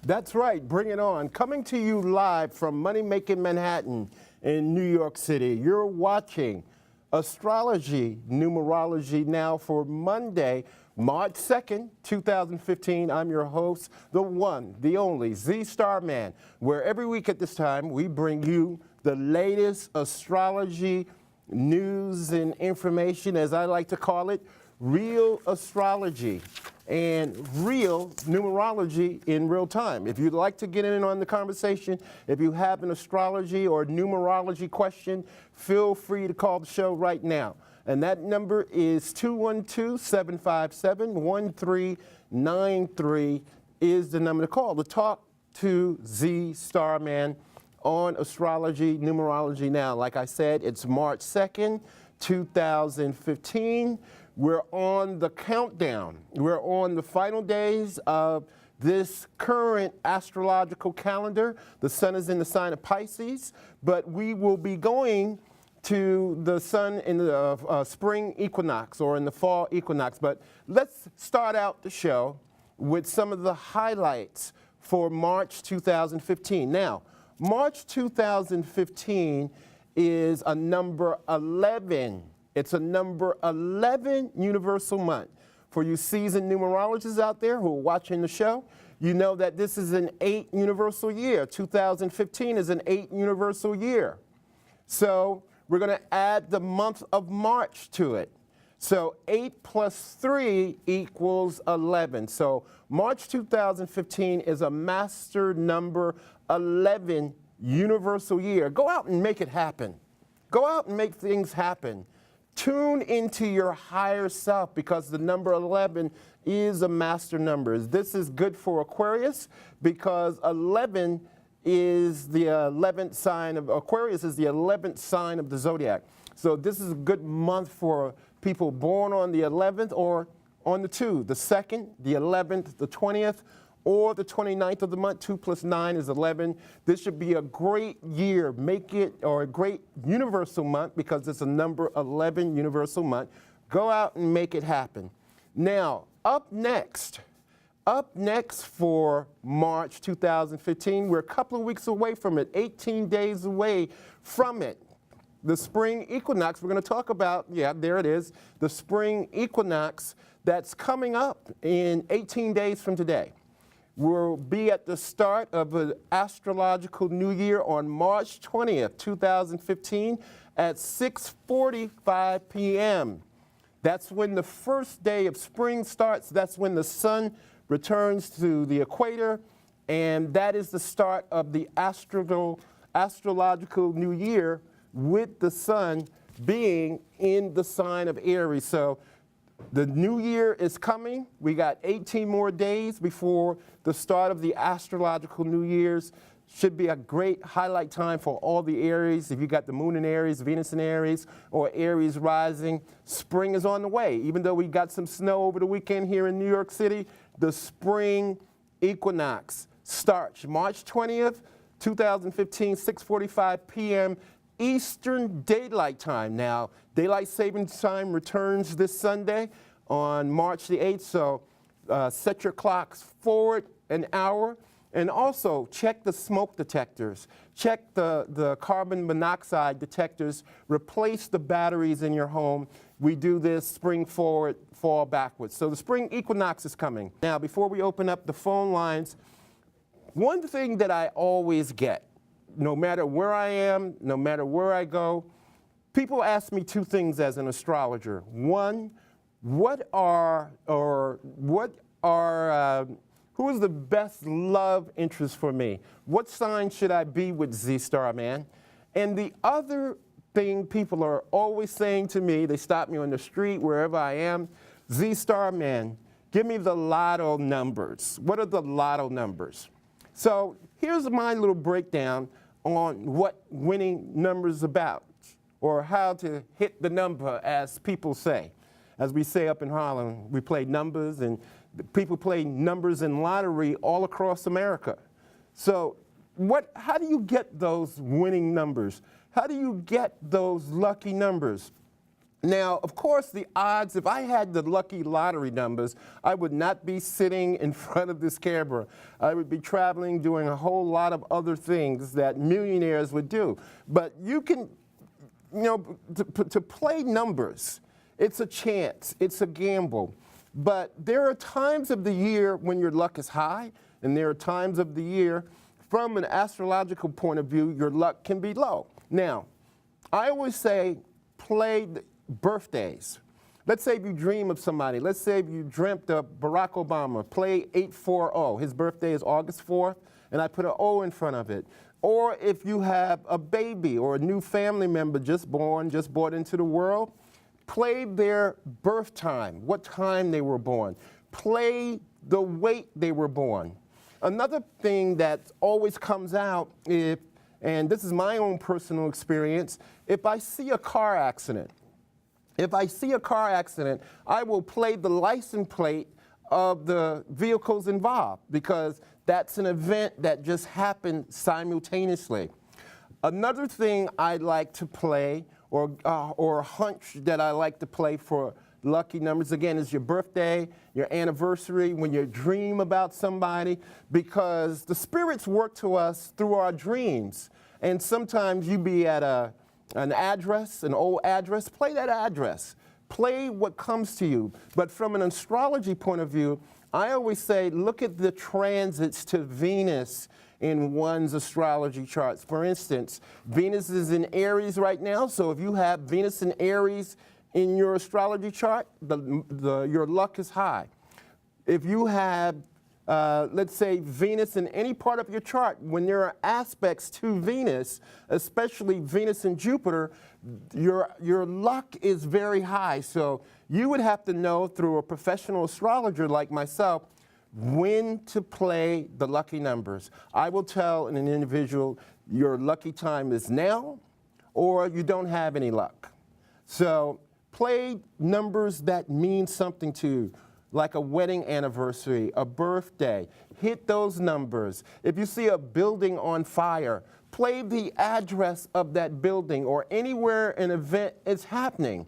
That's right, bring it on. Coming to you live from Money Making Manhattan in New York City. You're watching Astrology Numerology now for Monday, March 2nd, 2015. I'm your host, the one, the only, Z Starman, where every week at this time we bring you the latest astrology news and information, as I like to call it, real astrology and real numerology in real time. If you'd like to get in on the conversation, if you have an astrology or numerology question, feel free to call the show right now. And that number is 212-757-1393 is the number to call to talk to Z Starman on Astrology Numerology Now. Like I said, it's March 2nd, 2015. We're on the countdown. We're on the final days of this current astrological calendar. The sun is in the sign of Pisces, but we will be going to the sun in the spring equinox or in the fall equinox. But let's start out the show with some of the highlights for March 2015. Now, March 2015 is a number 11. It's a number 11 universal month. For you seasoned numerologists out there who are watching the show, you know that this is an 8 universal year. 2015 is an 8 universal year. So we're going to add the month of March to it. So 8 plus 3 equals 11. So March 2015 is a master number 11 universal year. Go out and make it happen. Go out and make things happen. Tune into your higher self because the number 11 is a master number. This is good for Aquarius because 11 is the 11th sign of Aquarius, is the 11th sign of the zodiac. So this is a good month for people born on the 11th or on the 2, the 2nd, the 11th, the 20th, or the 29th of the month. 2 plus 9 is 11. This should be a great year. Make it, or a great universal month because it's a number 11 universal month. Go out and make it happen. Now, up next for March 2015, we're a couple of weeks away from it, 18 days away from it. The spring equinox, we're going to talk about, yeah, there it is, the spring equinox that's coming up in 18 days from today. We'll be at the start of an astrological new year on March 20th, 2015 at 6:45 p.m. That's when the first day of spring starts. That's when the sun returns to the equator, and that is the start of the astrological new year with the sun being in the sign of Aries. So the new year is coming. We got 18 more days before the start of the astrological new years. Should be a great highlight time for all the Aries. If you got the moon in Aries, Venus in Aries, or Aries rising, spring is on the way. Even though we got some snow over the weekend here in New York City, the spring equinox starts March 20th, 2015, 6:45 p.m. Eastern Daylight Time. Now, Daylight Savings Time returns this Sunday on March the 8th, so set your clocks forward an hour. And also, check the smoke detectors. Check the carbon monoxide detectors. Replace the batteries in your home. We do this spring forward, fall backwards. So the spring equinox is coming. Now, before we open up the phone lines, one thing that I always get, no matter where I am, no matter where I go, people ask me two things as an astrologer. One, who is the best love interest for me? What sign should I be with Z Starman? And the other thing people are always saying to me, they stop me on the street, wherever I am, Z Starman, give me the lotto numbers. What are the lotto numbers? So here's my little breakdown on what winning numbers about, or how to hit the number, as people say. As we say up in Harlem, we play numbers, and people play numbers in lottery all across America. So how do you get those winning numbers? How do you get those lucky numbers? Now, of course, the odds, if I had the lucky lottery numbers, I would not be sitting in front of this camera. I would be traveling, doing a whole lot of other things that millionaires would do. But you can, you know, to play numbers, it's a chance, it's a gamble. But there are times of the year when your luck is high, and there are times of the year, from an astrological point of view, your luck can be low. Now, I always say play birthdays. Let's say if you dream of somebody. Let's say if you dreamt of Barack Obama. Play 840. His birthday is August 4th, and I put an O in front of it. Or if you have a baby or a new family member just born, just brought into the world, play their birth time, what time they were born. Play the weight they were born. Another thing that always comes out, and this is my own personal experience, if I see a car accident, I will play the license plate of the vehicles involved because that's an event that just happened simultaneously. Another thing I like to play, or a hunch that I like to play for lucky numbers, again, is your birthday, your anniversary, when you dream about somebody, because the spirits work to us through our dreams. And sometimes you be at an address, an old address, play that address. Play what comes to you. But from an astrology point of view, I always say look at the transits to Venus in one's astrology charts. For instance, Venus is in Aries right now, so if you have Venus in Aries in your astrology chart, your luck is high. If you have, let's say, Venus in any part of your chart, when there are aspects to Venus, especially Venus and Jupiter, your luck is very high. So you would have to know through a professional astrologer like myself when to play the lucky numbers. I will tell an individual your lucky time is now or you don't have any luck. So play numbers that mean something to you, like a wedding anniversary, a birthday. Hit those numbers. If you see a building on fire, play the address of that building or anywhere an event is happening.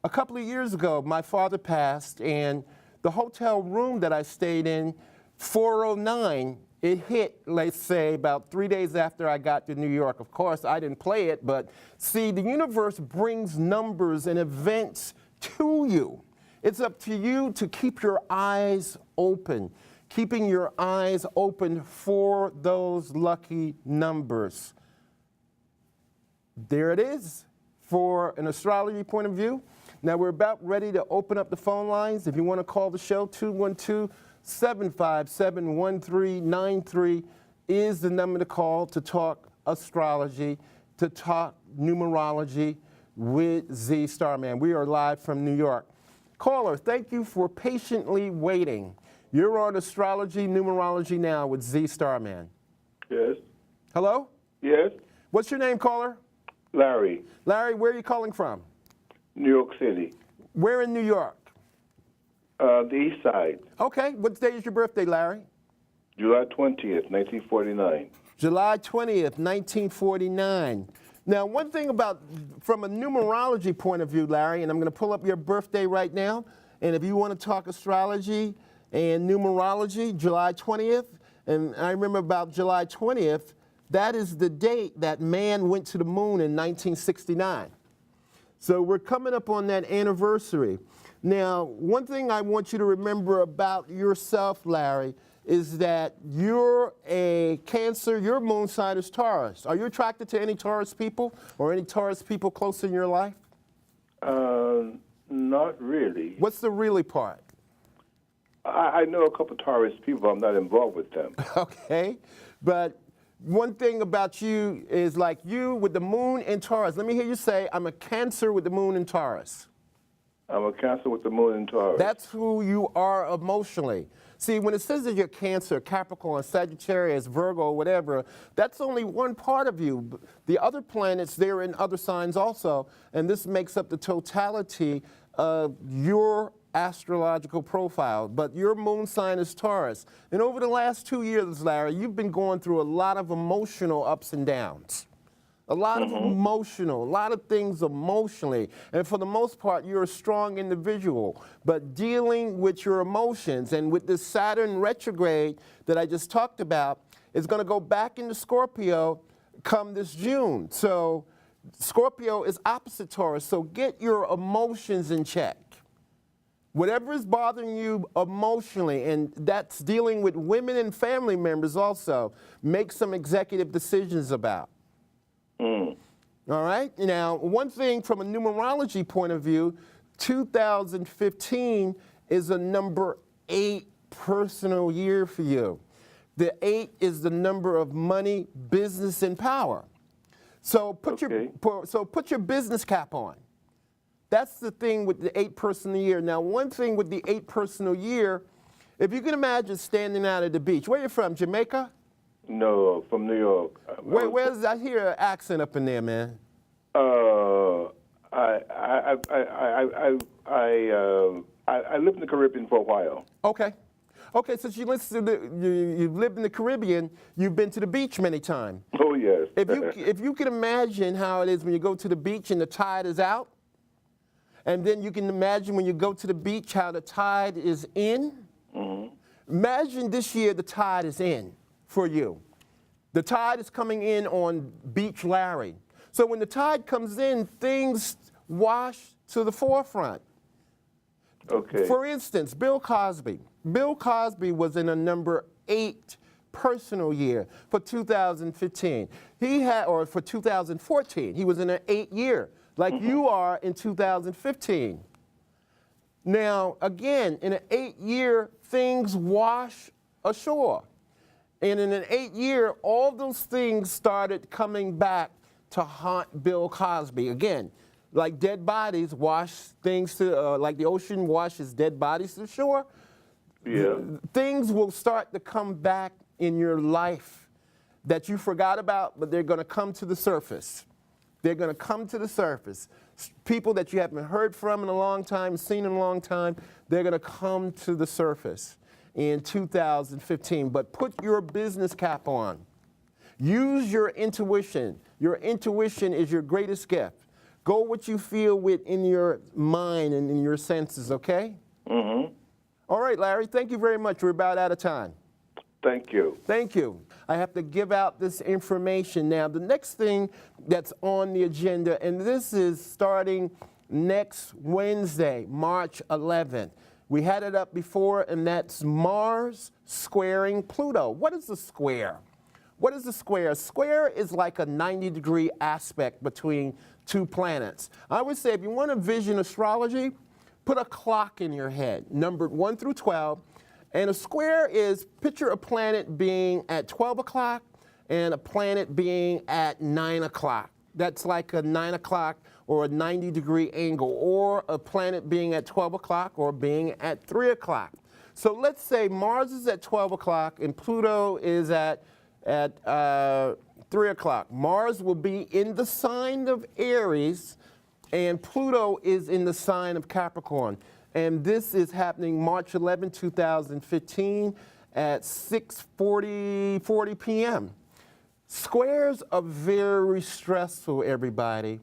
A couple of years ago, my father passed, and the hotel room that I stayed in, 409, it hit, let's say, about 3 days after I got to New York. Of course, I didn't play it, but see, the universe brings numbers and events to you. It's up to you to keep your eyes open, keeping your eyes open for those lucky numbers. There it is for an astrology point of view. Now we're about ready to open up the phone lines. If you want to call the show, 212-757-1393 is the number to call to talk astrology, to talk numerology with Z Starman. We are live from New York. Caller, thank you for patiently waiting. You're on Astrology Numerology Now with Z Starman. Yes. Hello? Yes. What's your name, caller? Larry. Larry, where are you calling from? New York City. Where in New York? The East Side. Okay. What day is your birthday, Larry? July 20th, 1949. July 20th, 1949. Now, one thing about, from a numerology point of view, Larry, and I'm going to pull up your birthday right now, and if you want to talk astrology and numerology, July 20th, and I remember about July 20th, that is the date that man went to the moon in 1969. So we're coming up on that anniversary. Now, one thing I want you to remember about yourself, Larry, is that you're a Cancer, your moon sign is Taurus. Are you attracted to any Taurus people or any Taurus people close in your life? Not really. What's the really part? I know a couple of Taurus people. I'm not involved with them. Okay, but one thing about you is like you with the moon in Taurus. Let me hear you say, I'm a Cancer with the moon in Taurus. I'm a Cancer with the moon in Taurus. That's who you are emotionally. See, when it says that you're Cancer, Capricorn, Sagittarius, Virgo, whatever, that's only one part of you. The other planets, they're in other signs also, and this makes up the totality of your astrological profile. But your moon sign is Taurus. And over the last 2 years, Larry, you've been going through a lot of emotional ups and downs. A lot of emotional, a lot of things emotionally. And for the most part, you're a strong individual. But dealing with your emotions and with this Saturn retrograde that I just talked about is going to go back into Scorpio come this June. So Scorpio is opposite Taurus. So get your emotions in check. Whatever is bothering you emotionally, and that's dealing with women and family members also, make some executive decisions about. All right? Now, one thing from a numerology point of view, 2015 is a number 8 personal year for you. The 8 is the number of money, business, and power. So put your business cap on. That's the thing with the 8 personal year. Now, one thing with the 8 personal year, if you can imagine standing out at the beach. Where you from, Jamaica? No, from New York. Where's I hear an accent up in there, man? I lived in the Caribbean for a while. Okay. Okay, since you've lived in the Caribbean, you've been to the beach many times. Oh, yes. If you can imagine how it is when you go to the beach and the tide is out, and then you can imagine when you go to the beach how the tide is in. Imagine this year the tide is in for you. The tide is coming in on Beach Larry. So when the tide comes in, things wash to the forefront. Okay. For instance, Bill Cosby. Bill Cosby was in a number 8 personal year for 2015. Or for 2014, he was in an 8 year, like you are in 2015. Now, again, in an 8 year, things wash ashore. And in an 8 year, all those things started coming back to haunt Bill Cosby. Again, like dead bodies wash things to, like the ocean washes dead bodies to the shore. Yeah. Things will start to come back in your life that you forgot about, but they're going to come to the surface. They're going to come to the surface. People that you haven't heard from in a long time, seen in a long time, they're going to come to the surface in 2015. But put your business cap on. Use your intuition. Your intuition is your greatest gift. Go what you feel with in your mind and in your senses, okay? All right, Larry, thank you very much. We're about out of time. Thank you. Thank you. I have to give out this information now. The next thing that's on the agenda, and this is starting next Wednesday, March 11th. We had it up before, and that's Mars squaring Pluto. What is a square? What is a square? A square is like a 90-degree aspect between 2 planets. I would say if you want to vision astrology, put a clock in your head, numbered 1 through 12. And a square is, picture a planet being at 12 o'clock and a planet being at 9 o'clock. That's like a 9 o'clock or a 90-degree angle, or a planet being at 12 o'clock or being at 3 o'clock. So let's say Mars is at 12 o'clock and Pluto is at 3 o'clock. Mars will be in the sign of Aries, and Pluto is in the sign of Capricorn. And this is happening March 11, 2015 at 6:40 p.m. Squares are very stressful, everybody.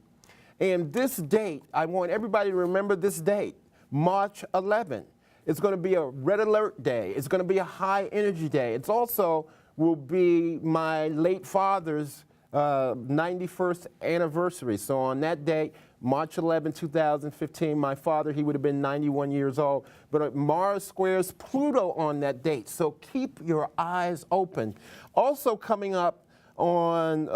And this date, I want everybody to remember this date, March 11th. It's going to be a red alert day. It's going to be a high energy day. It's also will be my late father's 91st anniversary. So on that date, March 11, 2015, my father, he would have been 91 years old. But Mars squares Pluto on that date. So keep your eyes open. Also coming up on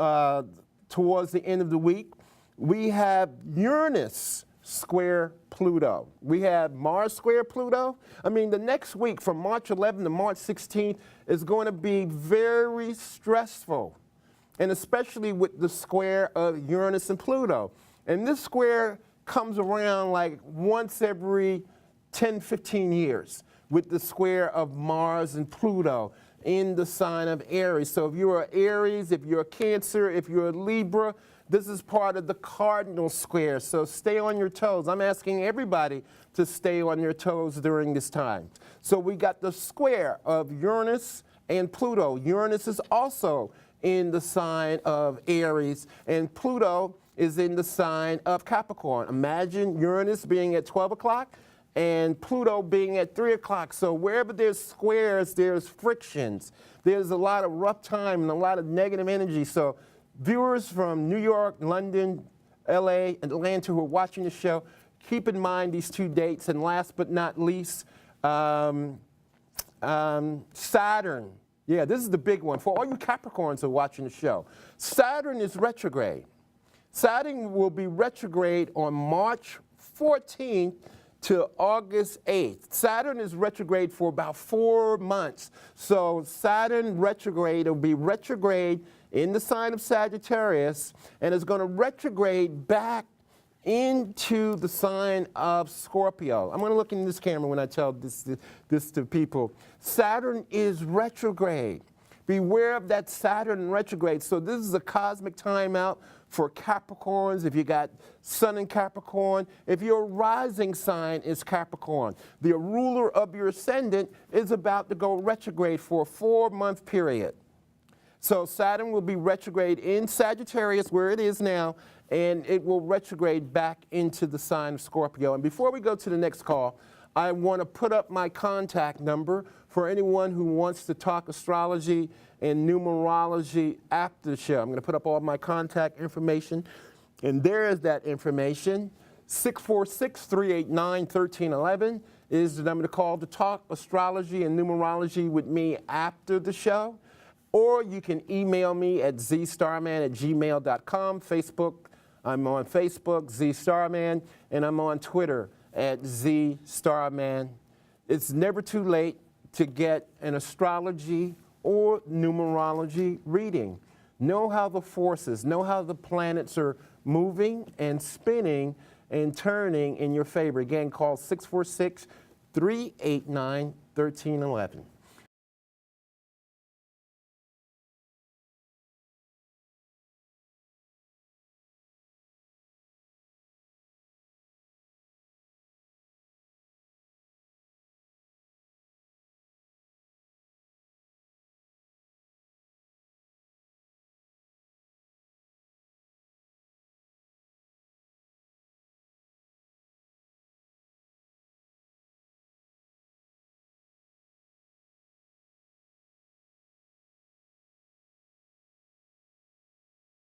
towards the end of the week, we have Uranus square Pluto. We have Mars square Pluto. I mean, the next week from March 11 to March 16th is going to be very stressful, and especially with the square of Uranus and Pluto. And this square comes around like once every 10, 15 years with the square of Mars and Pluto in the sign of Aries. So if you're an Aries, if you're a Cancer, if you're a Libra, this is part of the cardinal square. So stay on your toes. I'm asking everybody to stay on your toes during this time. So we got the square of Uranus and Pluto. Uranus is also in the sign of Aries, and Pluto is in the sign of Capricorn. Imagine Uranus being at 12 o'clock and Pluto being at 3 o'clock. So wherever there's squares, there's frictions. There's a lot of rough time and a lot of negative energy. So viewers from New York, London, LA, Atlanta who are watching the show, keep in mind these two dates. And last but not least, Saturn. Yeah, this is the big one. For all you Capricorns who are watching the show, Saturn is retrograde. Saturn will be retrograde on March 14th to August 8th. Saturn is retrograde for about 4 months. So Saturn retrograde will be retrograde in the sign of Sagittarius, and is going to retrograde back into the sign of Scorpio. I'm going to look in this camera when I tell this to people. Saturn is retrograde. Beware of that Saturn retrograde. So this is a cosmic timeout for Capricorns. If you got Sun in Capricorn, if your rising sign is Capricorn, the ruler of your ascendant is about to go retrograde for a 4-month period. So Saturn will be retrograde in Sagittarius, where it is now, and it will retrograde back into the sign of Scorpio. And before we go to the next call, I want to put up my contact number for anyone who wants to talk astrology and numerology after the show. I'm going to put up all my contact information, and there is that information. 646-389-1311 is the number to call to talk astrology and numerology with me after the show. Or you can email me at zstarman@gmail.com. Facebook, I'm on Facebook, ZStarman, and I'm on Twitter at ZStarman. It's never too late to get an astrology or numerology reading. Know how the forces, know how the planets are moving and spinning and turning in your favor. Again, call 646-389-1311.